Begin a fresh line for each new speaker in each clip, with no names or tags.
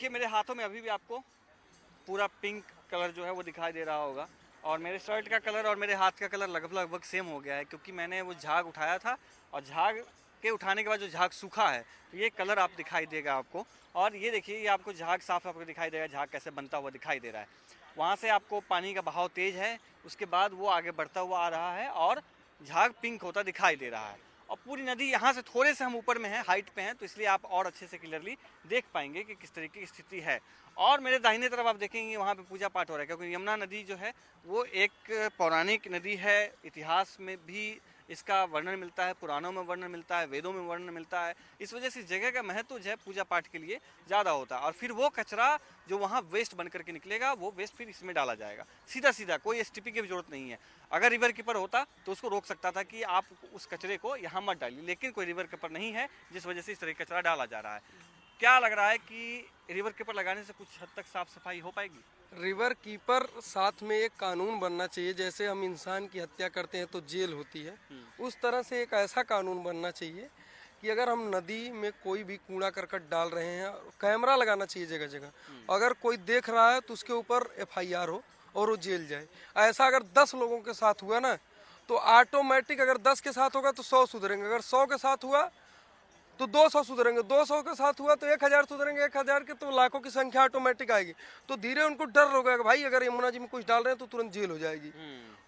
देखिए मेरे हाथों में अभी भी आपको पूरा पिंक कलर जो है वो दिखाई दे रहा होगा, और मेरे शर्ट का कलर और मेरे हाथ का कलर लगभग लगभग सेम हो गया है, क्योंकि मैंने वो झाग उठाया था और झाग के उठाने के बाद जो झाग सूखा है तो ये कलर आप दिखाई देगा आपको। और ये देखिए ये आपको झाग साफ आपको दिखाई देगा, झाग कैसे बनता हुआ दिखाई दे रहा है। वहाँ से आपको पानी का बहाव तेज है, उसके बाद वो आगे बढ़ता हुआ आ रहा है और झाग पिंक होता दिखाई दे रहा है। और पूरी नदी यहाँ से थोड़े से हम ऊपर में हैं, हाइट पे हैं, तो इसलिए आप और अच्छे से क्लियरली देख पाएंगे कि किस तरीके की स्थिति है। और मेरे दाहिने तरफ आप देखेंगे वहाँ पे पूजा पाठ हो रहा है, क्योंकि यमुना नदी जो है वो एक पौराणिक नदी है। इतिहास में भी इसका वर्णन मिलता है, पुराणों में वर्णन मिलता है, वेदों में वर्णन मिलता है। इस वजह से जगह का महत्व जो है पूजा पाठ के लिए ज़्यादा होता है। और फिर वो कचरा जो वहाँ वेस्ट बन करके निकलेगा वो वेस्ट फिर इसमें डाला जाएगा सीधा सीधा, कोई एसटीपी की भी जरूरत नहीं है। अगर रिवर कीपर होता तो उसको रोक सकता था कि आप उस कचरे को यहाँ मत डालिए, लेकिन कोई रिवर कीपर नहीं है, जिस वजह से इस तरह कचरा डाला जा रहा है। क्या लग रहा है कि रिवर कीपर लगाने से कुछ हद तक साफ सफाई हो पाएगी?
रिवर कीपर साथ में एक कानून बनना चाहिए। जैसे हम इंसान की हत्या करते हैं तो जेल होती है, उस तरह से एक ऐसा कानून बनना चाहिए कि अगर हम नदी में कोई भी कूड़ा करकट डाल रहे हैं, कैमरा लगाना चाहिए जगह जगह। अगर कोई देख रहा है तो उसके ऊपर एफआईआर हो और वो जेल जाए। ऐसा अगर 10 लोगों के साथ हुआ ना तो ऑटोमेटिक, अगर 10 के साथ होगा तो 100 सुधरेंगे, अगर 100 के साथ हुआ तो 200 सुधरेंगे, 200 के साथ हुआ तो 1000 सुधरेंगे, 1000 के तो लाखों की संख्या ऑटोमेटिक आएगी। तो धीरे उनको डर हो गया कि भाई अगर यमुना जी में कुछ डाल रहे हैं तो तुरंत जेल हो जाएगी।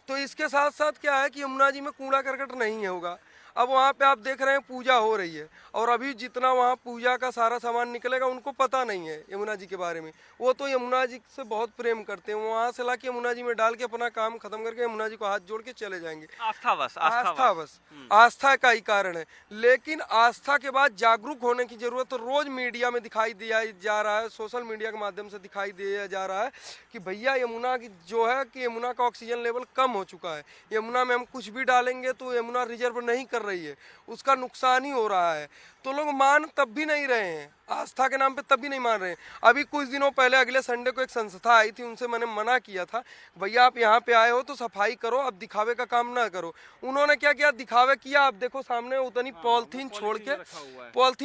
तो इसके साथ साथ क्या है कि यमुना जी में कूड़ा करकट नहीं होगा। अब वहाँ पे आप देख रहे हैं पूजा हो रही है, और अभी जितना वहाँ पूजा का सारा सामान निकलेगा उनको पता नहीं है यमुना जी के बारे में। वो तो यमुना जी से बहुत प्रेम करते हैं, वहाँ से ला के यमुना जी में डाल के अपना काम खत्म करके यमुना जी को हाथ जोड़ के चले जाएंगे।
आस्था बस,
आस्था बस, आस्था का ही कारण है। लेकिन आस्था के बाद जागरूक होने की जरूरत तो रोज मीडिया में दिखाई दिया जा रहा है, सोशल मीडिया के माध्यम से दिखाई दिया जा रहा है कि भैया यमुना की जो है कि यमुना का ऑक्सीजन लेवल कम हो चुका है, यमुना में हम कुछ भी डालेंगे तो यमुना रिजर्व नहीं कर रही है, उसका नुकसान ही हो रहा है। तो लोग मान तब भी नहीं रहे हैं, आस्था के नाम पे तब भी नहीं मान रहे हैं। अभी कुछ दिनों पहले अगले संडे को एक संस्था आई थी, उनसे मैंने मना किया था भैया आप यहाँ पे आए हो तो सफाई करो, अब दिखावे का काम ना करो। उन्होंने क्या किया, दिखावे किया। अब देखो सामने उतनी पॉलिथीन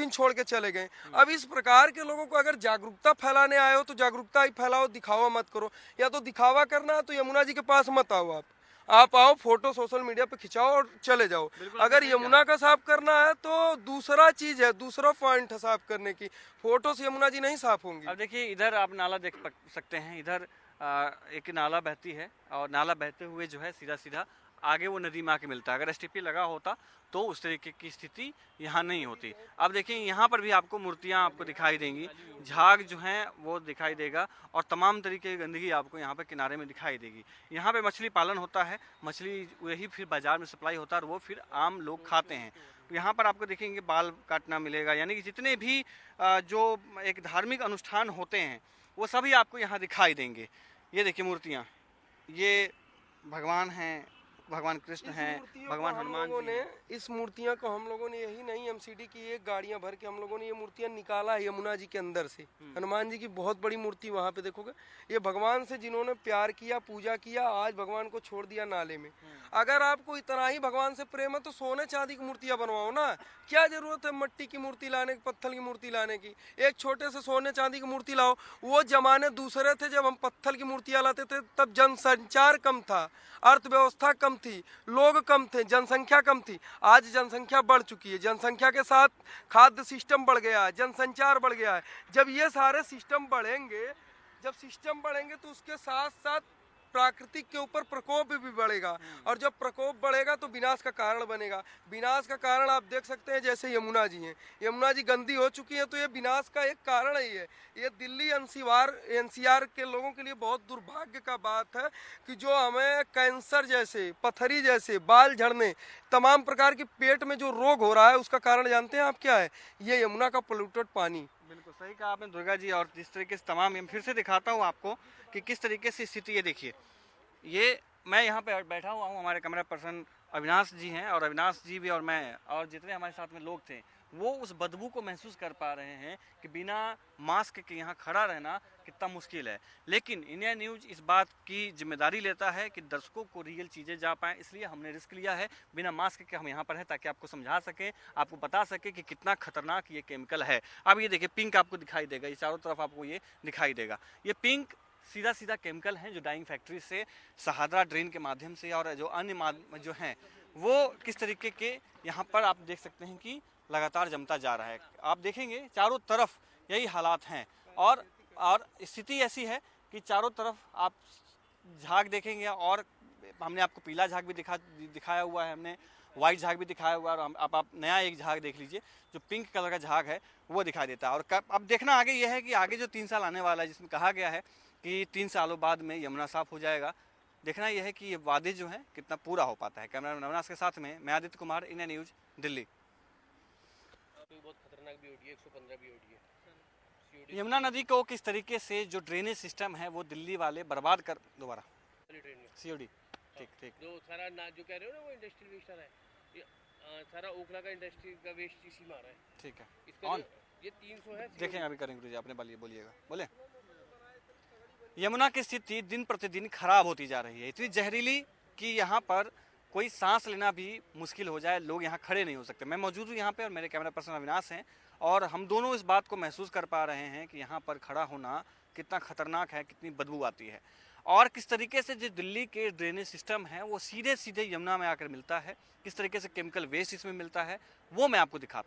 छोड़ के चले गए। अब इस प्रकार के लोगों को अगर जागरूकता फैलाने आए हो तो जागरूकता ही फैलाओ, दिखावा मत करो। या तो दिखावा करना है तो यमुना जी के पास मत आओ, आप आओ फोटो सोशल मीडिया पे खिंचाओ और चले जाओ। अगर यमुना का साफ करना है तो दूसरा चीज है, दूसरा पॉइंट है साफ करने की, फोटो से यमुना जी नहीं साफ होंगी।
अब देखिए इधर आप नाला देख सकते हैं, इधर एक नाला बहती है और नाला बहते हुए जो है सीधा सीधा आगे वो नदी में आके मिलता है। अगर एसटीपी लगा होता तो उस तरीके की स्थिति यहाँ नहीं होती। अब देखिए यहाँ पर भी आपको मूर्तियाँ आपको दिखाई देंगी, झाग जो हैं वो दिखाई देगा, और तमाम तरीके की गंदगी आपको यहाँ पे किनारे में दिखाई देगी। यहाँ पे मछली पालन होता है, मछली वही फिर बाजार में सप्लाई होता है और वो फिर आम लोग खाते हैं। तो यहाँ पर आपको देखेंगे बाल काटना मिलेगा, यानी कि जितने भी जो एक धार्मिक अनुष्ठान होते हैं वो सभी आपको यहाँ दिखाई देंगे। ये देखिए मूर्तियाँ, ये भगवान हैं, भगवान कृष्ण हैं, भगवान हनुमान जी हैं।
इस मूर्तियां को हम लोगों ने यही नहीं एमसीडी की एक गाड़ियां भर के हम लोगों ने ये मूर्तियां निकाला है यमुना जी के अंदर से। हनुमान जी की बहुत बड़ी मूर्ति वहां पे देखोगे, ये भगवान से जिन्होंने प्यार किया, पूजा किया, आज भगवान को छोड़ दिया नाले में। अगर आपको इतना ही भगवान से प्रेम है तो सोने चांदी की मूर्तियां बनवाओ ना, क्या जरूरत है मट्टी की मूर्ति लाने की, पत्थर की मूर्ति लाने की। एक छोटे से सोने चांदी की मूर्ति लाओ। वो जमाने दूसरे थे जब हम पत्थर की मूर्तियां लाते थे, तब जनसंचार कम था, अर्थव्यवस्था कम थी, लोग कम थे, जनसंख्या कम थी। आज जनसंख्या बढ़ चुकी है, जनसंख्या के साथ खाद्य सिस्टम बढ़ गया है, जनसंचार बढ़ गया है। जब ये सारे सिस्टम बढ़ेंगे, जब सिस्टम बढ़ेंगे तो उसके साथ साथ प्राकृतिक के ऊपर प्रकोप भी बढ़ेगा, और जब प्रकोप बढ़ेगा तो विनाश का कारण बनेगा। विनाश का कारण आप देख सकते हैं, जैसे यमुना जी हैं, यमुना जी गंदी हो चुकी है तो ये विनाश का एक कारण ही है। ये दिल्ली एनसीआर के लोगों के लिए बहुत दुर्भाग्य का बात है कि जो हमें कैंसर जैसे, पथरी जैसे, बाल झड़ने, तमाम प्रकार के पेट में जो रोग हो रहा है उसका कारण जानते हैं आप क्या है? ये यमुना का पोल्यूटेड पानी।
बिल्कुल सही कहा आपने दुर्गा जी। और जिस तरीके से तमाम, मैं फिर से दिखाता हूँ आपको कि किस तरीके से स्थिति है। देखिए ये मैं यहाँ पे बैठा हुआ हूँ, हमारे कैमरा पर्सन अविनाश जी हैं, और अविनाश जी भी और मैं और जितने हमारे साथ में लोग थे वो उस बदबू को महसूस कर पा रहे हैं कि बिना मास्क के यहाँ खड़ा रहना कितना मुश्किल है। लेकिन इंडिया न्यूज़ इस बात की जिम्मेदारी लेता है कि दर्शकों को रियल चीज़ें जा पाएँ, इसलिए हमने रिस्क लिया है। बिना मास्क के हम यहाँ पर हैं ताकि आपको समझा सकें, आपको बता सकें कि कितना खतरनाक ये केमिकल है। अब ये देखिए पिंक आपको दिखाई देगा, ये चारों तरफ आपको ये दिखाई देगा। ये पिंक सीधा सीधा केमिकल हैं जो डाइंग फैक्ट्री से शहादरा ड्रेन के माध्यम से और जो अन्य जो हैं वो किस तरीके के यहाँ पर आप देख सकते हैं कि लगातार जमता जा रहा है। आप देखेंगे चारों तरफ यही हालात हैं और स्थिति ऐसी है कि चारों तरफ आप झाग देखेंगे और हमने आपको पीला झाग भी दिखाया हुआ है, हमने वाइट झाग भी दिखाया हुआ है और आप नया एक झाग देख लीजिए जो पिंक कलर का झाग है वो दिखाई देता है। और अब देखना आगे यह है कि आगे जो 3 साल आने वाला है जिसमें कहा गया है कि 3 सालों बाद में यमुना साफ हो जाएगा, देखना यह है कि ये वादे जो हैं कितना पूरा हो पाता है। कैमरा नवनास के साथ में मैं आदित्य कुमार, इंडिया न्यूज़, दिल्ली।
बहुत खतरनाक बीओडी है, 115 बीओडी है।
यमुना नदी को किस तरीके से जो ड्रेनेज सिस्टम है वो दिल्ली वाले बर्बाद कर दोबारा
ट्रेन में
सीओडी ठीक ठीक
जो सारा जो कह रहे हो ना वो इंडस्ट्रियल वेस्ट आ रहा है, ये सारा ओखला का इंडस्ट्री का वेस्ट इसी में आ रहा है।
ठीक है
इसका
ऑन
ये 300 है।
देखेंगे अभी करेंगे गुरुजी, आपने बोलिएगा बोले। यमुना की स्थिति दिन प्रतिदिन खराब होती जा रही है, इतनी जहरीली कि यहाँ पर कोई सांस लेना भी मुश्किल हो जाए, लोग यहाँ खड़े नहीं हो सकते। मैं मौजूद हूँ यहाँ पे और मेरे कैमरा पर्सन अविनाश हैं और हम दोनों इस बात को महसूस कर पा रहे हैं कि यहाँ पर खड़ा होना कितना खतरनाक है, कितनी बदबू आती है और किस तरीके से जो दिल्ली के ड्रेनेज सिस्टम है वो सीधे सीधे यमुना में आकर मिलता है, किस तरीके से केमिकल वेस्ट इसमें मिलता है वो मैं आपको दिखाता